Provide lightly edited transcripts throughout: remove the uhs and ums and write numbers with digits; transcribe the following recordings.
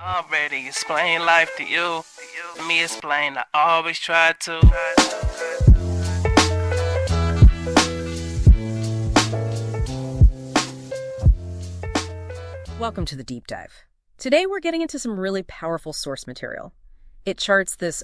Already explain life to you. Me explain, I always try to. Welcome to the Deep Dive. Today we're getting into some really powerful source material. It charts this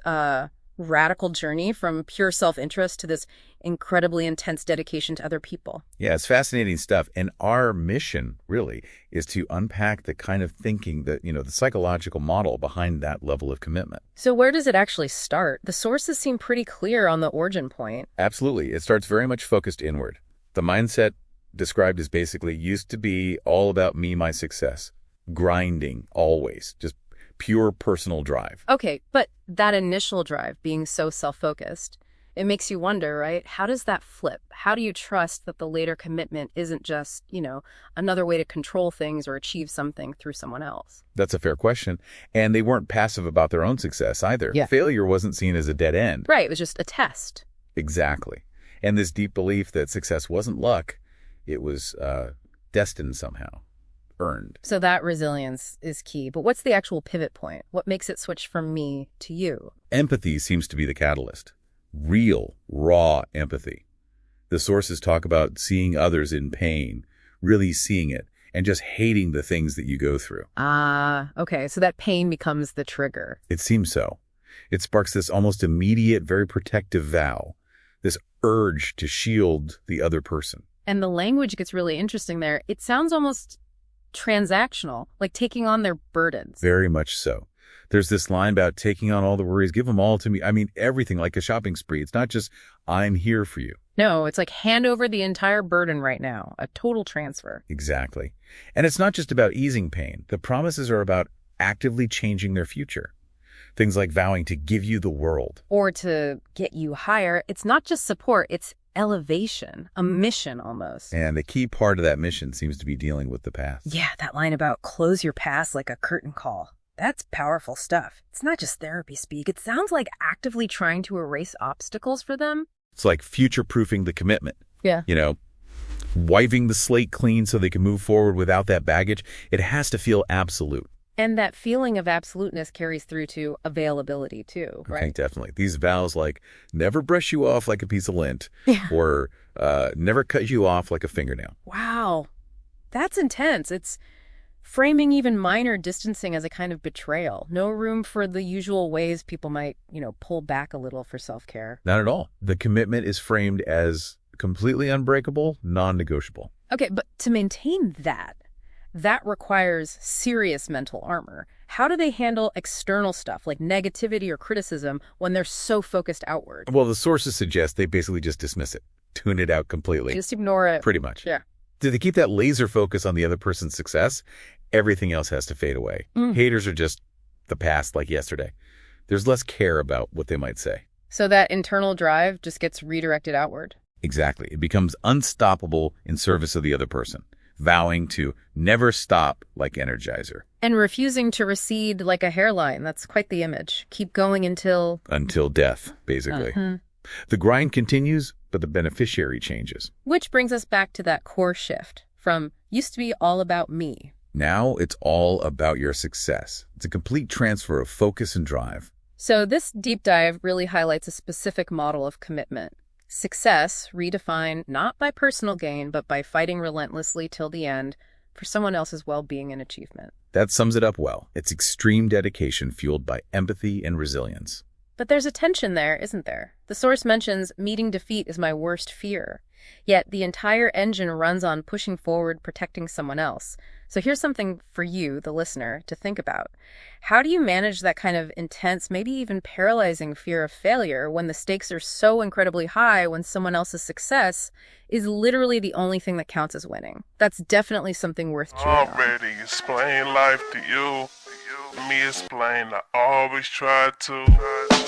radical journey from pure self-interest to this incredibly intense dedication to other people. Yeah, it's fascinating stuff. And our mission, really, is to unpack the kind of thinking that, the psychological model behind that level of commitment. So where does it actually start? The sources seem pretty clear on the origin point. Absolutely. It starts very much focused inward. The mindset described as basically used to be all about me, my success, grinding always, just pure personal drive. Okay, but that initial drive being so self-focused, it makes you wonder, right? How does that flip? How do you trust that the later commitment isn't just, another way to control things or achieve something through someone else? That's a fair question. And they weren't passive about their own success either. Yeah. Failure wasn't seen as a dead end. Right, it was just a test. Exactly. And this deep belief that success wasn't luck, it was destined somehow. Earned. So that resilience is key. But what's the actual pivot point? What makes it switch from me to you? Empathy seems to be the catalyst. Real, raw empathy. The sources talk about seeing others in pain, really seeing it, and just hating the things that you go through. Okay. So that pain becomes the trigger. It seems so. It sparks this almost immediate, very protective vow, this urge to shield the other person. And the language gets really interesting there. It sounds almost transactional, like taking on their burdens. Very much so. There's this line about taking on all the worries, give them all to me. I mean, everything, like a shopping spree. It's not just, I'm here for you. No, it's like hand over the entire burden right now, a total transfer. Exactly. And it's not just about easing pain. The promises are about actively changing their future. Things like vowing to give you the world. Or to get you higher. It's not just support, it's elevation, a mission almost. And a key part of that mission seems to be dealing with the past. Yeah, that line about close your past like a curtain call. That's powerful stuff. It's not just therapy speak. It sounds like actively trying to erase obstacles for them. It's like future-proofing the commitment. Yeah. Wiping the slate clean so they can move forward without that baggage. It has to feel absolute. And that feeling of absoluteness carries through to availability too, right? Okay, definitely. These vows like never brush you off like a piece of lint, Yeah. or never cut you off like a fingernail. Wow. That's intense. It's framing even minor distancing as a kind of betrayal. No room for the usual ways people might, pull back a little for self-care. Not at all. The commitment is framed as completely unbreakable, non-negotiable. Okay, but to maintain that requires serious mental armor. How do they handle external stuff like negativity or criticism when they're so focused outward? Well, the sources suggest they basically just dismiss it, tune it out completely. Just ignore it. Pretty much. Yeah. Do they keep that laser focus on the other person's success? Everything else has to fade away. Haters are just the past like yesterday. There's less care about what they might say. So that internal drive just gets redirected outward. Exactly. It becomes unstoppable in service of the other person, vowing to never stop like Energizer. And refusing to recede like a hairline. That's quite the image. Keep going until Death, basically. The grind continues, but the beneficiary changes. Which brings us back to that core shift from used to be all about me. Now it's all about your success. It's a complete transfer of focus and drive. So this deep dive really highlights a specific model of commitment. Success redefined not by personal gain, but by fighting relentlessly till the end for someone else's well-being and achievement. That sums it up well. It's extreme dedication fueled by empathy and resilience. But there's a tension there, isn't there? The source mentions meeting defeat is my worst fear. Yet the entire engine runs on pushing forward, protecting someone else. So here's something for you, the listener, to think about. How do you manage that kind of intense, maybe even paralyzing fear of failure when the stakes are so incredibly high when someone else's success is literally the only thing that counts as winning? That's definitely something worth chewing on. Already explain life to you. Me explain, I always try to.